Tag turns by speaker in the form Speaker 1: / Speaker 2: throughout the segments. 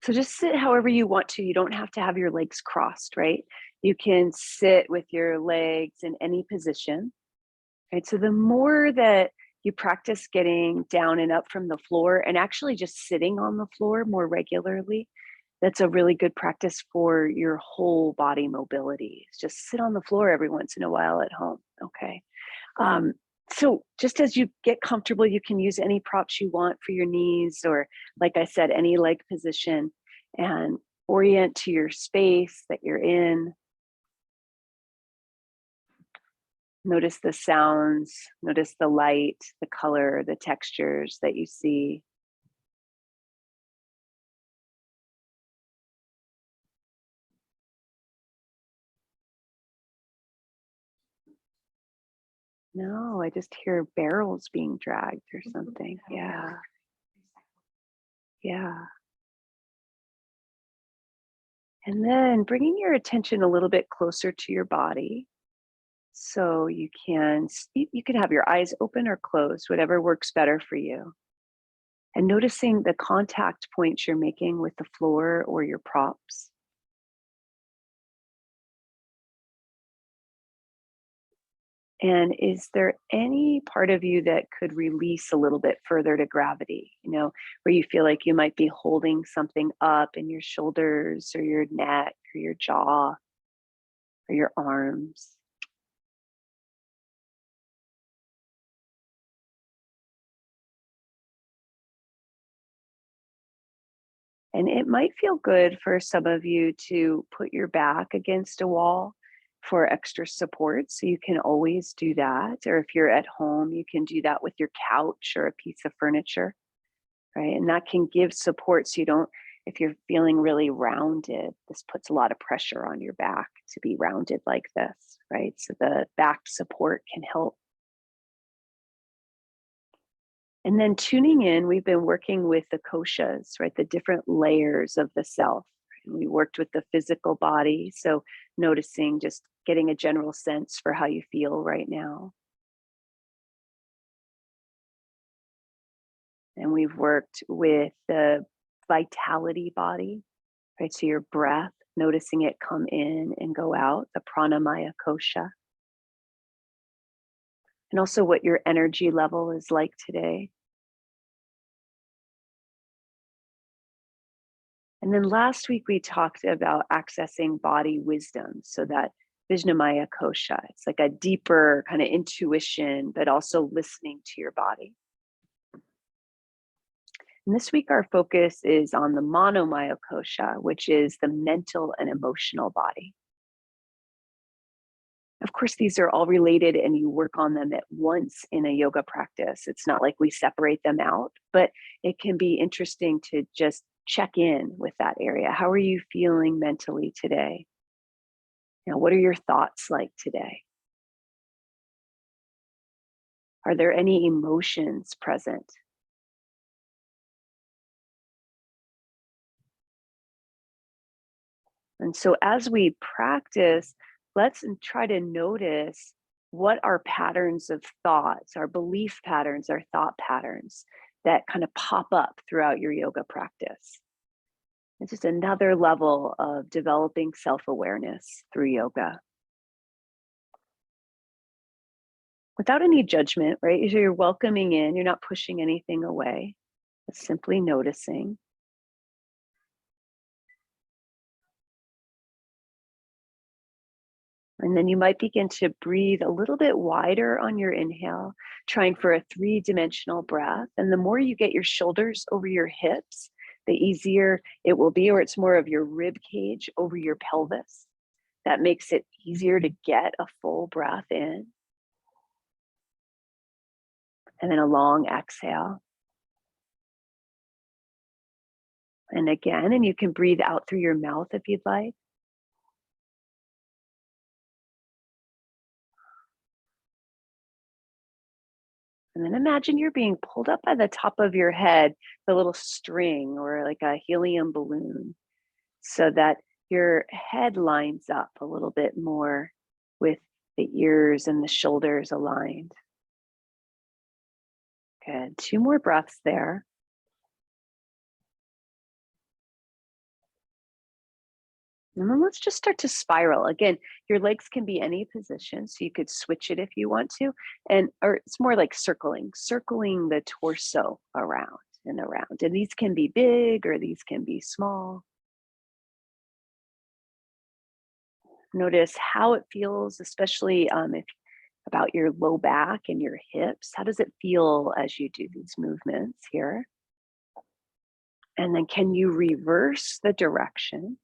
Speaker 1: So just sit however you want to. You don't have to have your legs crossed, right? You can sit with your legs in any position, right? So the more that you practice getting down and up from the floor and actually just sitting on the floor more regularly, that's a really good practice for your whole body mobility. Just sit on the floor every once in a while at home, okay? Um, so just as you get comfortable, you can use any props you want for your knees, or like I said, any leg position, and orient to your space that you're in. Notice the sounds, notice the light, the color, the textures that you see. No, I just hear barrels being dragged or something. Yeah, yeah. And then bringing your attention a little bit closer to your body. So you can have your eyes open or closed, whatever works better for you. And noticing the contact points you're making with the floor or your props. And is there any part of you that could release a little bit further to gravity? Where you feel like you might be holding something up in your shoulders or your neck or your jaw or your arms. And it might feel good for some of you to put your back against a wall for extra support. So you can always do that. Or if you're at home, you can do that with your couch or a piece of furniture, right? And that can give support so you don't, if you're feeling really rounded, this puts a lot of pressure on your back to be rounded like this, right? So the back support can help. And then tuning in, we've been working with the koshas, right? The different layers of the self. And we worked with the physical body. So noticing, just getting a general sense for how you feel right now. And we've worked with the vitality body, right? So your breath, noticing it come in and go out, the pranamaya kosha. And also what your energy level is like today. And then last week we talked about accessing body wisdom. So that Vijnamaya kosha, it's like a deeper kind of intuition, but also listening to your body. And this week our focus is on the Manomaya kosha, which is the mental and emotional body. Of course, these are all related and you work on them at once in a yoga practice. It's not like we separate them out, but it can be interesting to just check in with that area. How are you feeling mentally today? What are your thoughts like today? Are there any emotions present? And so as we practice, let's try to notice what are patterns of thoughts, our belief patterns, our thought patterns that kind of pop up throughout your yoga practice. It's just another level of developing self awareness through yoga without any judgment, right? So you're welcoming in, you're not pushing anything away, it's simply noticing. And then you might begin to breathe a little bit wider on your inhale, trying for a three-dimensional breath. And the more you get your shoulders over your hips, the easier it will be, or it's more of your rib cage over your pelvis. That makes it easier to get a full breath in. And then a long exhale. And again, and you can breathe out through your mouth if you'd like. And then imagine you're being pulled up by the top of your head, the little string or like a helium balloon, so that your head lines up a little bit more with the ears and the shoulders aligned. Good. Two more breaths there. And then let's just start to spiral. Again, your legs can be any position, so you could switch it if you want to. Or it's more like circling the torso around and around. And these can be big or these can be small. Notice how it feels, especially if about your low back and your hips. How does it feel as you do these movements here? And then can you reverse the direction?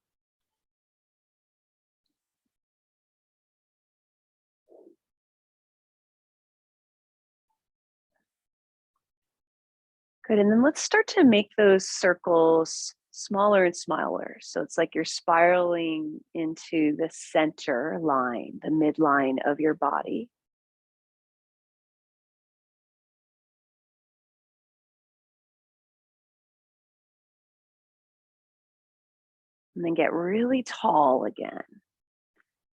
Speaker 1: Good. And then let's start to make those circles smaller and smaller. So it's like you're spiraling into the center line, the midline of your body. And then get really tall again.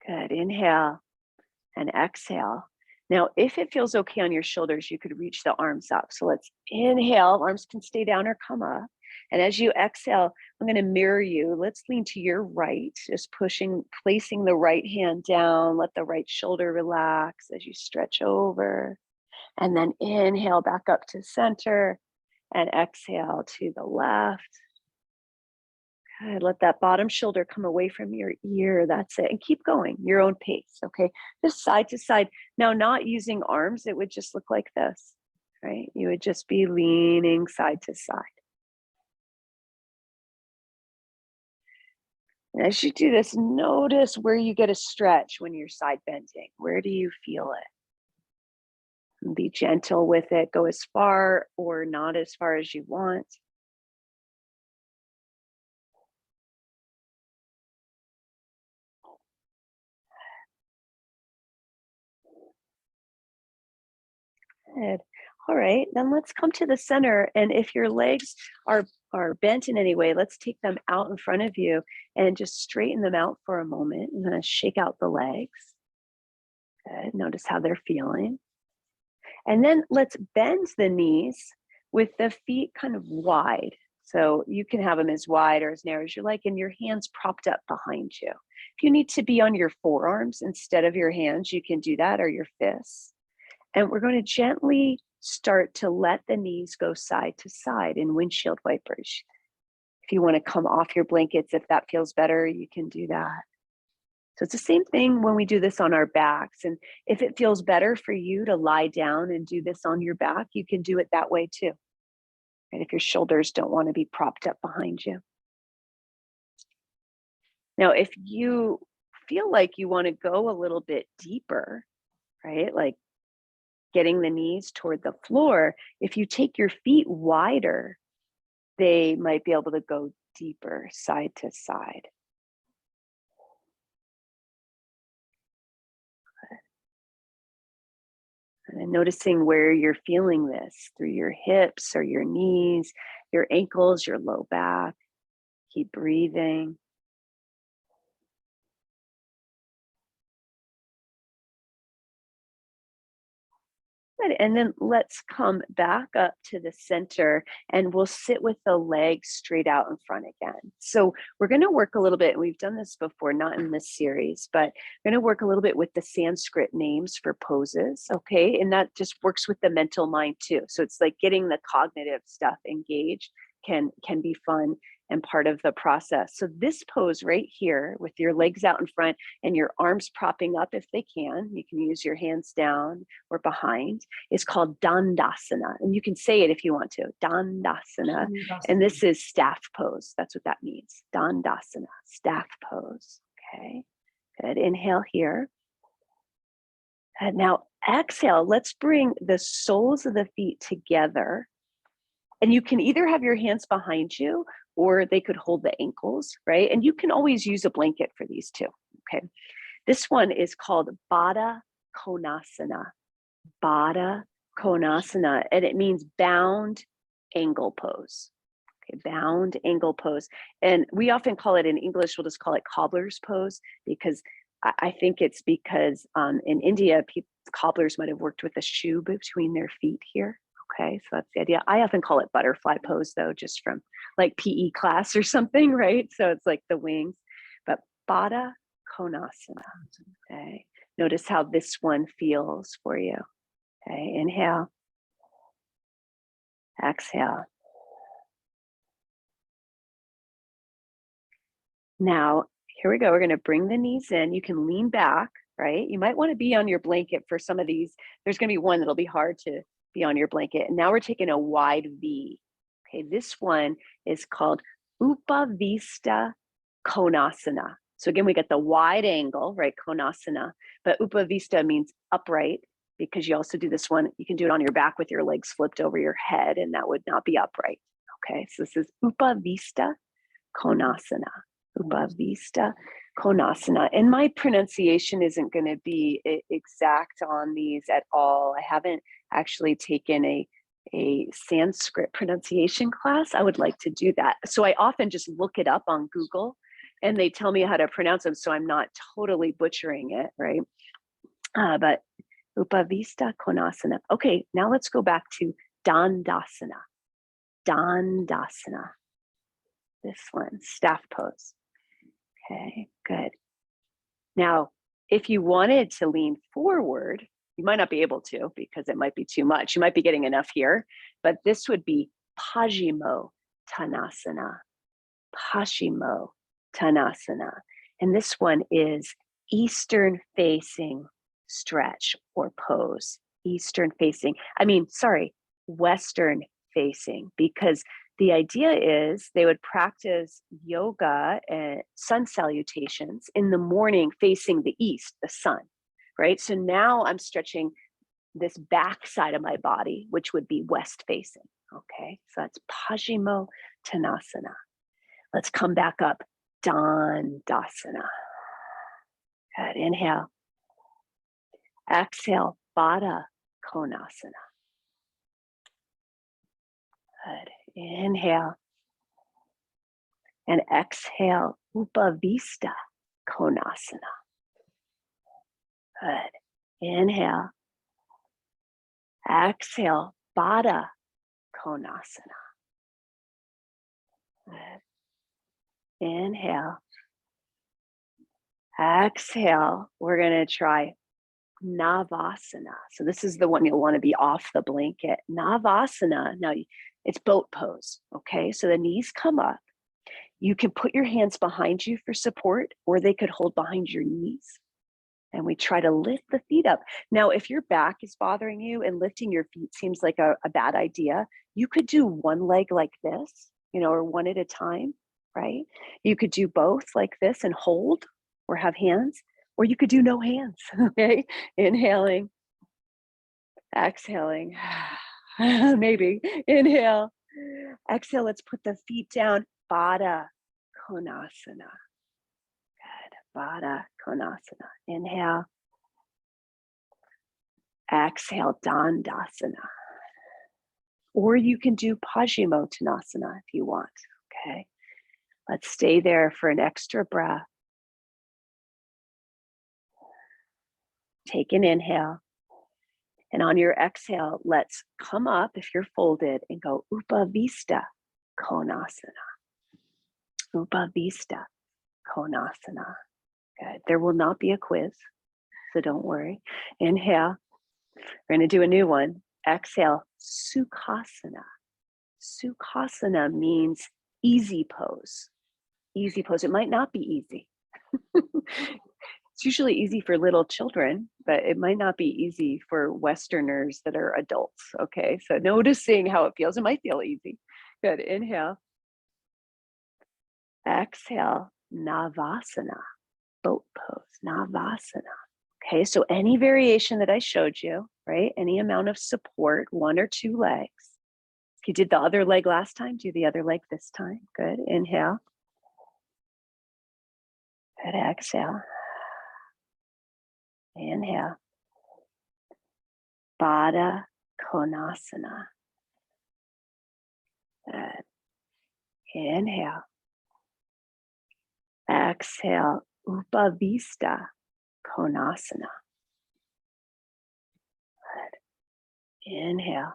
Speaker 1: Good. Inhale and exhale. Now, if it feels okay on your shoulders, you could reach the arms up. So let's inhale, arms can stay down or come up. And as you exhale, I'm going to mirror you. Let's lean to your right, just placing the right hand down. Let the right shoulder relax as you stretch over. And then inhale back up to center and exhale to the left. Good. Let that bottom shoulder come away from your ear. That's it. And keep going, your own pace. Okay. Just side to side. Now, not using arms, it would just look like this, right? You would just be leaning side to side. And as you do this, notice where you get a stretch when you're side bending. Where do you feel it? And be gentle with it. Go as far or not as far as you want. Good. All right, then let's come to the center. And if your legs are bent in any way, let's take them out in front of you and just straighten them out for a moment. I'm going to shake out the legs. Good. Notice how they're feeling. And then let's bend the knees with the feet kind of wide. So you can have them as wide or as narrow as you like, and your hands propped up behind you. If you need to be on your forearms instead of your hands, you can do that, or your fists. And we're going to gently start to let the knees go side to side in windshield wipers. If you want to come off your blankets, if that feels better, you can do that. So it's the same thing when we do this on our backs. And if it feels better for you to lie down and do this on your back, you can do it that way too. And if your shoulders don't want to be propped up behind you. Now, if you feel like you want to go a little bit deeper, right? Like getting the knees toward the floor, if you take your feet wider, they might be able to go deeper side to side. And then noticing where you're feeling this through your hips or your knees, your ankles, your low back. Keep breathing. Good. And then let's come back up to the center and we'll sit with the legs straight out in front again. So we're going to work a little bit, and we've done this before, not in this series, but we're going to work a little bit with the Sanskrit names for poses. Okay. And that just works with the mental mind too. So it's like getting the cognitive stuff engaged can be fun and part of the process. So this pose right here with your legs out in front and your arms propping up if they can, you can use your hands down or behind, is called Dandasana. And you can say it if you want to, Dandasana. And this is staff pose. That's what that means. Dandasana, staff pose. Okay, good. Inhale here. And now exhale. Let's bring the soles of the feet together. And you can either have your hands behind you or they could hold the ankles, right? And you can always use a blanket for these too, okay? This one is called Baddha Konasana. Baddha Konasana, and it means bound angle pose. Okay, bound angle pose. And we often call it, in English, we'll just call it cobbler's pose, because I think it's because in India, cobblers might have worked with a shoe between their feet here. Okay, so that's the idea. I often call it butterfly pose though, just from like PE class or something, right? So it's like the wings. But Baddha Konasana. Okay. Notice how this one feels for you. Okay. Inhale. Exhale. Now, here we go. We're going to bring the knees in. You can lean back, right? You might want to be on your blanket for some of these. There's going to be one that'll be hard to be on your blanket. And now we're taking a wide V. Okay, this one is called Upavista Konasana. So again, we got the wide angle, right? Konasana, but Upavista means upright because you also do this one. You can do it on your back with your legs flipped over your head, and that would not be upright. Okay, so this is Upavista Konasana. Upavista Konasana. And my pronunciation isn't going to be exact on these at all. I haven't actually taken a Sanskrit pronunciation class. I would like to do that. So I often just look it up on Google and they tell me how to pronounce them, so I'm not totally butchering it, right? But Upavista Konasana. Okay, now let's go back to Dandasana. Dandasana. This one, staff pose. Okay, good. Now, if you wanted to lean forward, you might not be able to because it might be too much. You might be getting enough here, but this would be Pajimo Tanasana. Pajimo Tanasana. And this one is Eastern facing stretch or pose. Western facing, because the idea is they would practice yoga and sun salutations in the morning facing the east, the sun, right? So now I'm stretching this back side of my body, which would be west facing. Okay, so that's Pajimo Tanasana. Let's come back up, Dandasana. Good, inhale. Exhale, Baddha Konasana. Good. Inhale and exhale, Upavista Konasana. Good. Inhale. Exhale, Baddha Konasana. Good. Inhale. Exhale. We're going to try Navasana. So this is the one you'll want to be off the blanket. Navasana. Now, it's boat pose, okay? So the knees come up. You can put your hands behind you for support, or they could hold behind your knees. And we try to lift the feet up. Now, if your back is bothering you and lifting your feet seems like a bad idea, you could do one leg like this, or one at a time, right? You could do both like this and hold or have hands, or you could do no hands, okay? Inhaling, exhaling. Maybe. Inhale. Exhale. Let's put the feet down. Baddha Konasana. Good. Baddha Konasana. Inhale. Exhale. Dandasana. Or you can do Pajimo Tanasana if you want. Okay. Let's stay there for an extra breath. Take an inhale. And on your exhale, let's come up if you're folded and go Upavista Konasana. Upavista Konasana. Good. There will not be a quiz, so don't worry. Inhale. We're going to do a new one. Exhale, Sukhasana. Sukhasana means easy pose. Easy pose. It might not be easy. It's usually easy for little children, but it might not be easy for Westerners that are adults. Okay, so noticing how it feels. It might feel easy. Good. Inhale. Exhale. Navasana. Boat pose. Navasana. Okay, so any variation that I showed you, right? Any amount of support, one or two legs. If you did the other leg last time, do the other leg this time. Good. Inhale. Good. Exhale. Inhale. Baddha Konasana. Good. Inhale. Exhale. Upavista Konasana. Good. Inhale.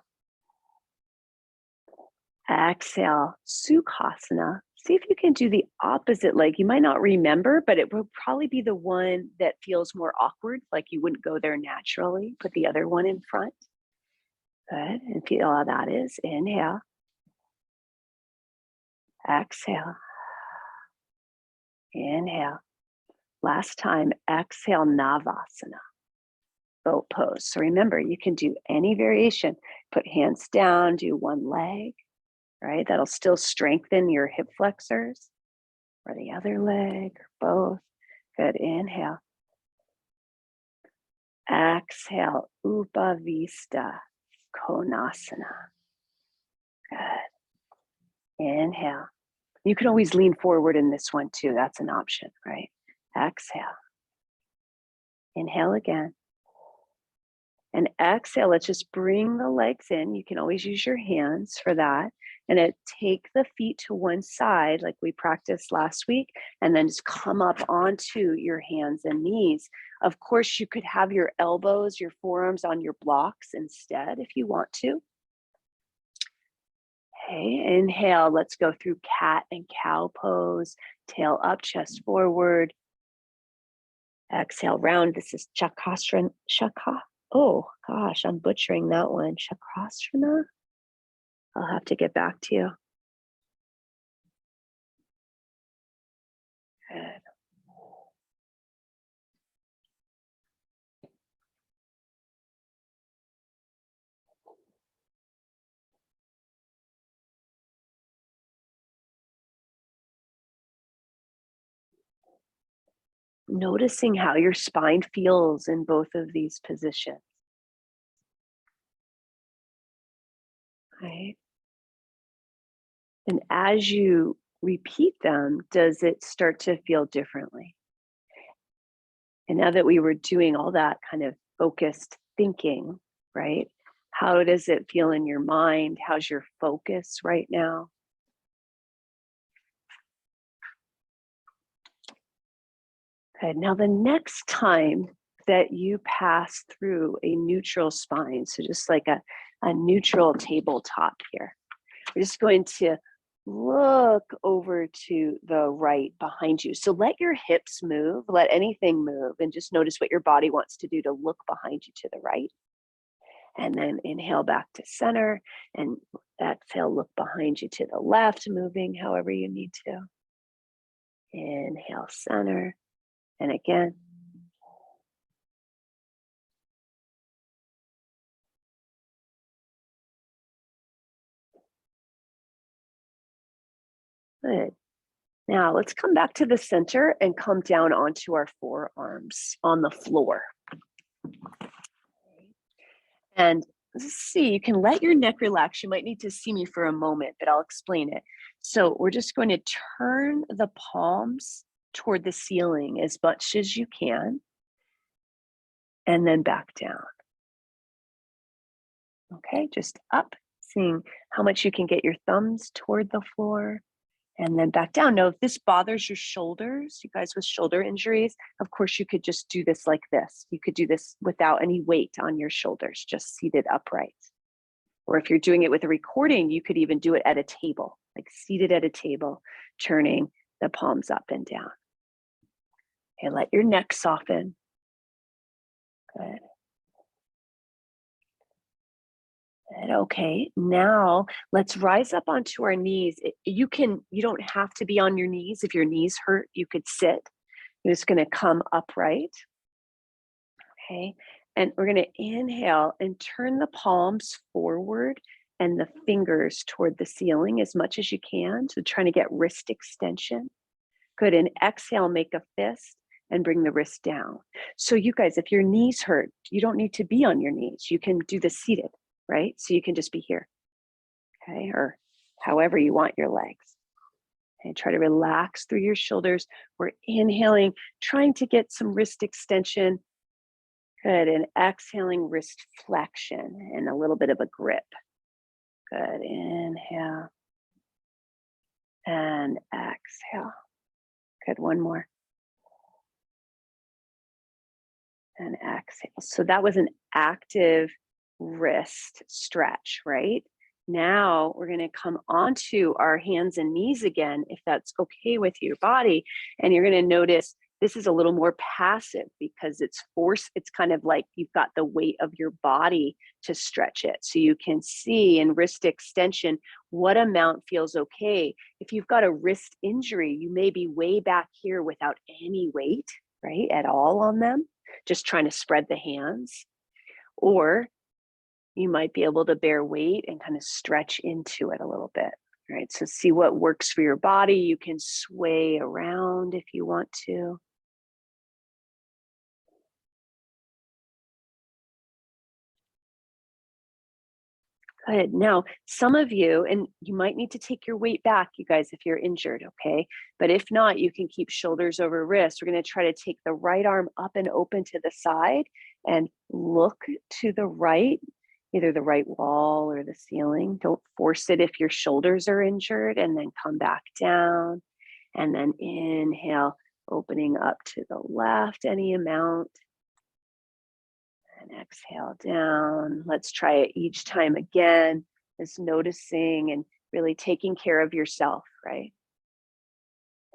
Speaker 1: Exhale. Sukhasana. See if you can do the opposite leg. You might not remember, but it will probably be the one that feels more awkward, like you wouldn't go there naturally. Put the other one in front. Good. And feel how that is. Inhale. Exhale. Inhale. Last time, exhale, Navasana. Boat pose. So remember, you can do any variation. Put hands down, do one leg, right? That'll still strengthen your hip flexors, or the other leg, or both. Good. Inhale. Exhale, Upavista Konasana. Good. Inhale. You can always lean forward in this one too. That's an option, right? Exhale. Inhale again. And exhale, let's just bring the legs in. You can always use your hands for that. And take the feet to one side like we practiced last week, and then just come up onto your hands and knees. Of course, you could have your elbows, your forearms on your blocks instead if you want to. Okay, inhale, let's go through cat and cow pose. Tail up, chest forward. Exhale, round. This is Chakasana. Oh gosh, I'm butchering that one. Chakrasana. I'll have to get back to you. Good. Noticing how your spine feels in both of these positions. Right? And as you repeat them, does it start to feel differently? And now that we were doing all that kind of focused thinking, right? How does it feel in your mind? How's your focus right now? Okay, now the next time that you pass through a neutral spine, so just like a neutral tabletop here, we're just going to look over to the right behind you. So let your hips move, let anything move, and just notice what your body wants to do to look behind you to the right. And then inhale back to center, and exhale, look behind you to the left, moving however you need to. Inhale, center, and again. Good. Now let's come back to the center and come down onto our forearms on the floor. And let's see, you can let your neck relax. You might need to see me for a moment, but I'll explain it. So we're just going to turn the palms toward the ceiling as much as you can, and then back down. Okay, just up, seeing how much you can get your thumbs toward the floor, and then back down. Now, if this bothers your shoulders, you guys with shoulder injuries, of course, you could just do this like this. You could do this without any weight on your shoulders, just seated upright. Or if you're doing it with a recording, you could even do it at a table, like seated at a table, turning the palms up and down. Okay, let your neck soften. Good. Good. Okay, now let's rise up onto our knees. You don't have to be on your knees. If your knees hurt, you could sit. You're just going to come upright. Okay, and we're going to inhale and turn the palms forward and the fingers toward the ceiling as much as you can. So trying to get wrist extension. Good. And exhale, make a fist and bring the wrist down. So you guys, if your knees hurt, you don't need to be on your knees. You can do this seated, right? So you can just be here, okay? Or however you want your legs. And try to relax through your shoulders. We're inhaling, trying to get some wrist extension. Good. And exhaling, wrist flexion and a little bit of a grip. Good. Inhale and exhale. Good. One more. And exhale. So that was an active wrist stretch, right? Now we're going to come onto our hands and knees again, if that's okay with your body. And you're going to notice this is a little more passive because it's force. It's kind of like you've got the weight of your body to stretch it. So you can see in wrist extension what amount feels okay. If you've got a wrist injury, you may be way back here without any weight, right, at all on them, just trying to spread the hands. Or you might be able to bear weight and kind of stretch into it a little bit, right? So see what works for your body. You can sway around if you want to. Good. Now, some of you, and you might need to take your weight back, you guys, if you're injured, okay? But if not, you can keep shoulders over wrists. We're going to try to take the right arm up and open to the side and look to the right, either the right wall or the ceiling. Don't force it if your shoulders are injured, and then come back down. And then inhale, opening up to the left any amount. And exhale down. Let's try it each time again. Just noticing and really taking care of yourself, right?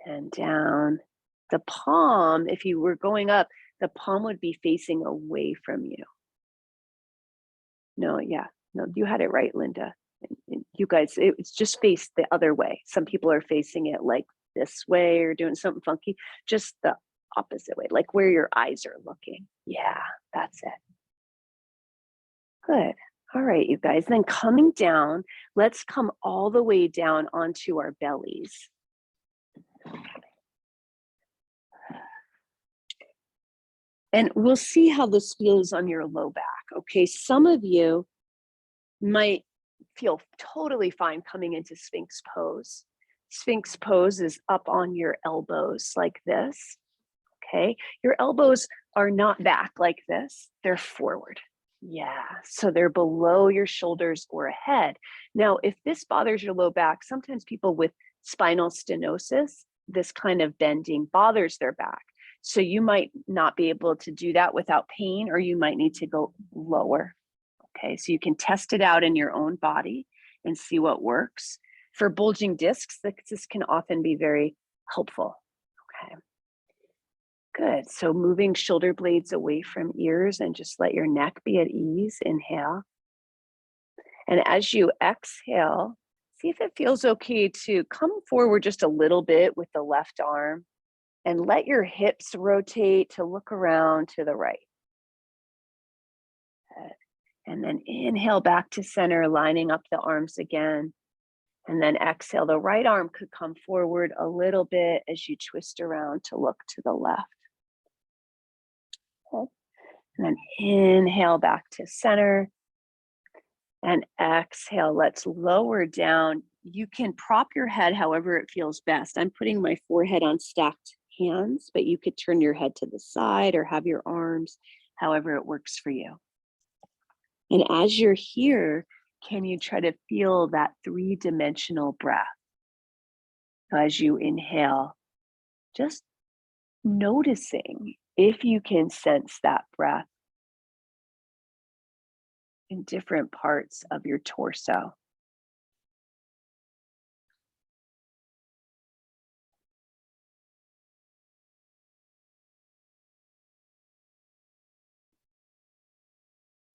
Speaker 1: And down. The palm, if you were going up, the palm would be facing away from you. No, yeah. No, you had it right, Linda. You guys, it's just faced the other way. Some people are facing it like this way or doing something funky. Just the opposite way, like where your eyes are looking. Yeah, that's it. Good. All right, you guys. Then coming down, let's come all the way down onto our bellies. And we'll see how this feels on your low back. Okay, some of you might feel totally fine coming into Sphinx pose. Sphinx pose is up on your elbows like this. Okay, your elbows are not back like this, they're forward. Yeah, so they're below your shoulders or ahead. Now, if this bothers your low back, sometimes people with spinal stenosis, this kind of bending bothers their back. So you might not be able to do that without pain, or you might need to go lower. Okay, so you can test it out in your own body and see what works. For bulging discs, this can often be very helpful. Okay. Good. So moving shoulder blades away from ears and just let your neck be at ease. Inhale. And as you exhale, see if it feels okay to come forward just a little bit with the left arm and let your hips rotate to look around to the right. Good. And then inhale back to center, lining up the arms again. And then exhale, the right arm could come forward a little bit as you twist around to look to the left. And then inhale back to center and exhale. Let's lower down. You can prop your head however it feels best. I'm putting my forehead on stacked hands, but you could turn your head to the side or have your arms however it works for you. And as you're here, can you try to feel that three-dimensional breath? As you inhale, just noticing if you can sense that breath in different parts of your torso.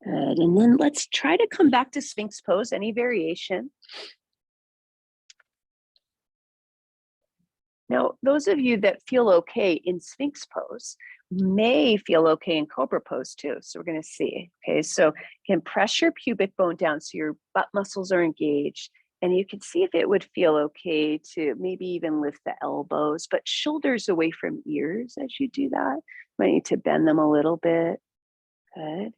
Speaker 1: Good. And then let's try to come back to Sphinx pose, any variation. Now, those of you that feel okay in Sphinx pose may feel okay in Cobra pose too. So we're going to see. Okay, so you can press your pubic bone down so your butt muscles are engaged. And you can see if it would feel okay to maybe even lift the elbows, but shoulders away from ears as you do that. Might need to bend them a little bit. Good.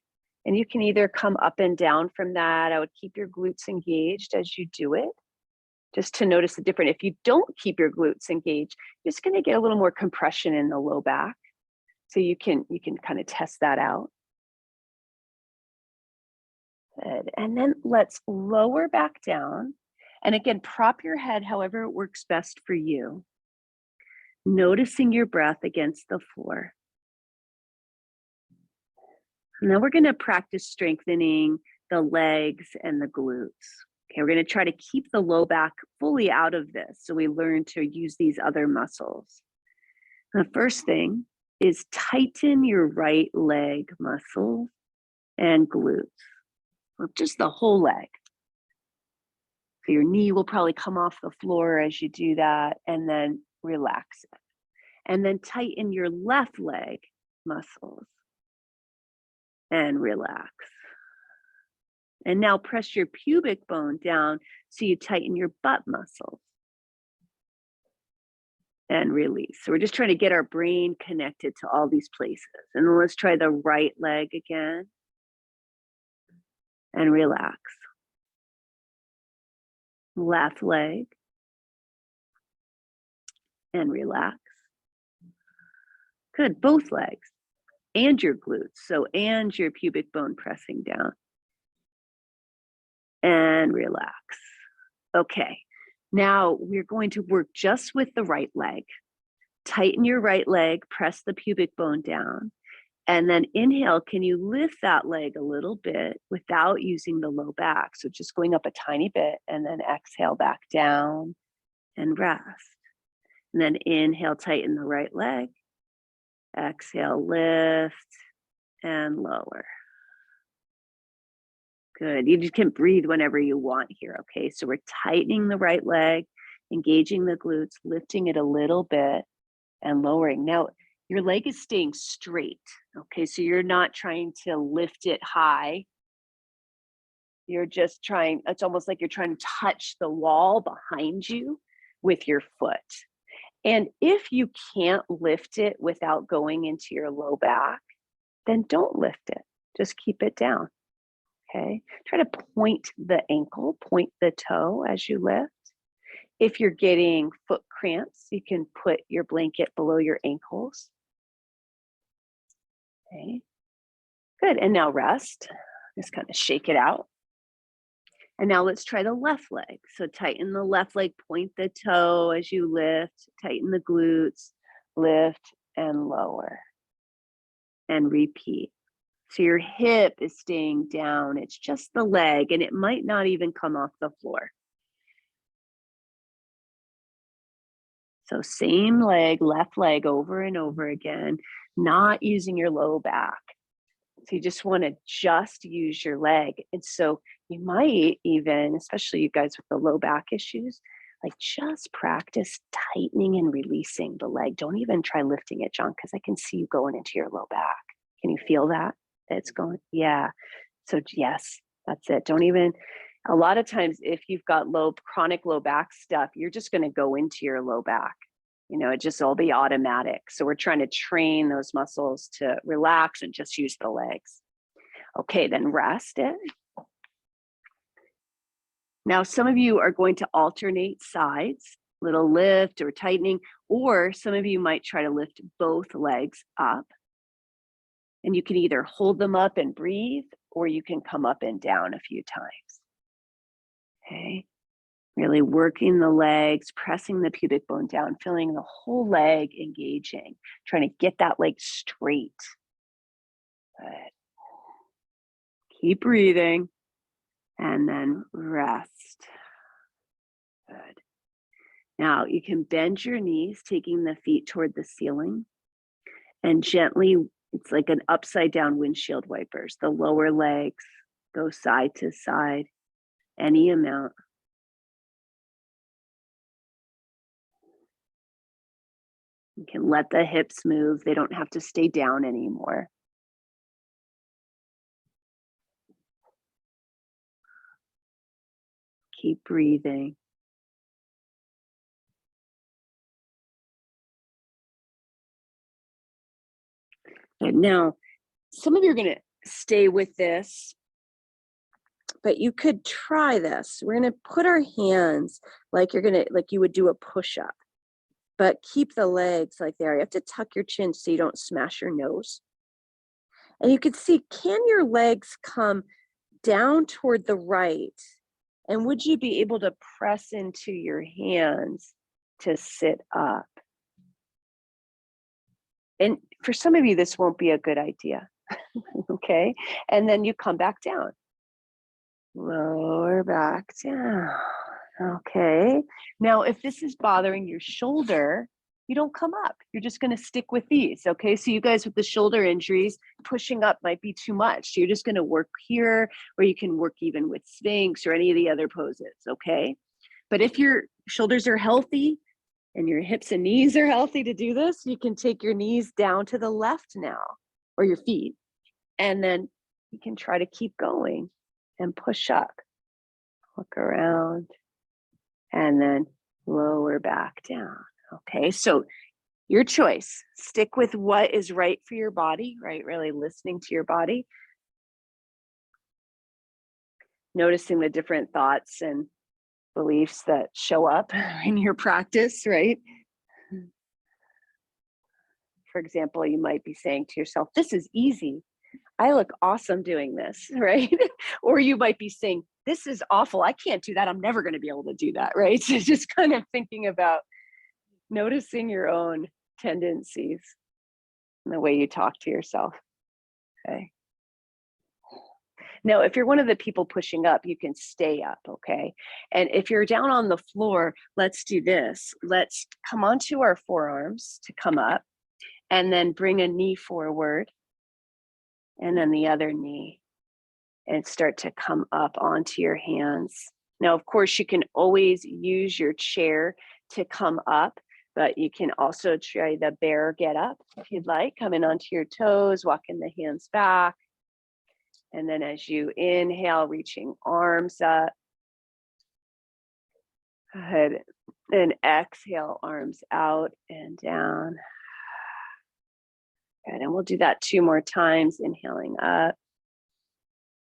Speaker 1: And you can either come up and down from that. I would keep your glutes engaged as you do it, just to notice the difference. If you don't keep your glutes engaged, you're just going to get a little more compression in the low back. So you can kind of test that out. Good. And then let's lower back down. And again, prop your head however it works best for you. Noticing your breath against the floor. Now we're going to practice strengthening the legs and the glutes. Okay, we're going to try to keep the low back fully out of this so we learn to use these other muscles. The first thing is tighten your right leg muscles and glutes, or just the whole leg. So your knee will probably come off the floor as you do that, and then relax it. And then tighten your left leg muscles and relax. And now press your pubic bone down so you tighten your butt muscles and release. So we're just trying to get our brain connected to all these places. And then let's try the right leg again and relax. Left leg and relax. Good, both legs and your glutes. So, and your pubic bone pressing down and relax. Okay, now we're going to work just with the right leg. Tighten your right leg, press the pubic bone down, and then inhale. Can you lift that leg a little bit without using the low back? So just going up a tiny bit, and then exhale back down and rest. And then inhale, tighten the right leg. Exhale, lift and lower. Good. You just can breathe whenever you want here. Okay, so we're tightening the right leg, engaging the glutes, lifting it a little bit and lowering. Now, your leg is staying straight. Okay, so you're not trying to lift it high. You're just trying, it's almost like you're trying to touch the wall behind you with your foot. And if you can't lift it without going into your low back, then don't lift it. Just keep it down. Okay. Try to point the ankle, point the toe as you lift. If you're getting foot cramps, you can put your blanket below your ankles. Okay. Good. And now rest. Just kind of shake it out. And now let's try the left leg. So tighten the left leg, point the toe as you lift, tighten the glutes, lift and lower. And repeat. So your hip is staying down. It's just the leg, and it might not even come off the floor. So same leg, left leg over and over again, not using your low back. So you just want to just use your leg. And so you might even, especially you guys with the low back issues, like just practice tightening and releasing the leg. Don't even try lifting it, John, because I can see you going into your low back. Can you feel that? It's going, yeah. So yes, that's it. Don't even, a lot of times if you've got chronic low back stuff, you're just going to go into your low back. You know, it just all be automatic. So we're trying to train those muscles to relax and just use the legs. Okay, then rest it. Now, some of you are going to alternate sides, little lift or tightening, or some of you might try to lift both legs up. And you can either hold them up and breathe, or you can come up and down a few times. Okay. Really working the legs, pressing the pubic bone down, feeling the whole leg engaging, trying to get that leg straight. Good. Keep breathing and then rest. Good. Now you can bend your knees, taking the feet toward the ceiling, and gently, it's like an upside down windshield wipers. The lower legs go side to side, any amount. You can let the hips move. They don't have to stay down anymore. Keep breathing. And now, some of you are going to stay with this, but you could try this. We're going to put our hands like you would do a push-up, but keep the legs like there. You have to tuck your chin so you don't smash your nose. And you can see, can your legs come down toward the right? And would you be able to press into your hands to sit up? And for some of you, this won't be a good idea. Okay. And then you come back down. Lower back down. Okay. Now, if this is bothering your shoulder, you don't come up. You're just going to stick with these. Okay. So, you guys with the shoulder injuries, pushing up might be too much. So you're just going to work here, or you can work even with Sphinx or any of the other poses. Okay. But if your shoulders are healthy and your hips and knees are healthy to do this, you can take your knees down to the left now, or your feet. And then you can try to keep going and push up. Look around and then lower back down. Okay, so your choice. Stick with what is right for your body, right? Really listening to your body, noticing the different thoughts and beliefs that show up in your practice, right? For example, you might be saying to yourself, this is easy. I look awesome doing this, right? Or you might be saying, this is awful. I can't do that. I'm never going to be able to do that, right? So just kind of thinking about noticing your own tendencies and the way you talk to yourself. Okay. Now, if you're one of the people pushing up, you can stay up, okay? And if you're down on the floor, let's do this. Let's come onto our forearms to come up, and then bring a knee forward, and then the other knee, and start to come up onto your hands. Now, of course, you can always use your chair to come up, but you can also try the bear get up if you'd like, coming onto your toes, walking the hands back. And then as you inhale, reaching arms up. Go ahead and exhale, arms out and down. Good, and we'll do that 2 more times, inhaling up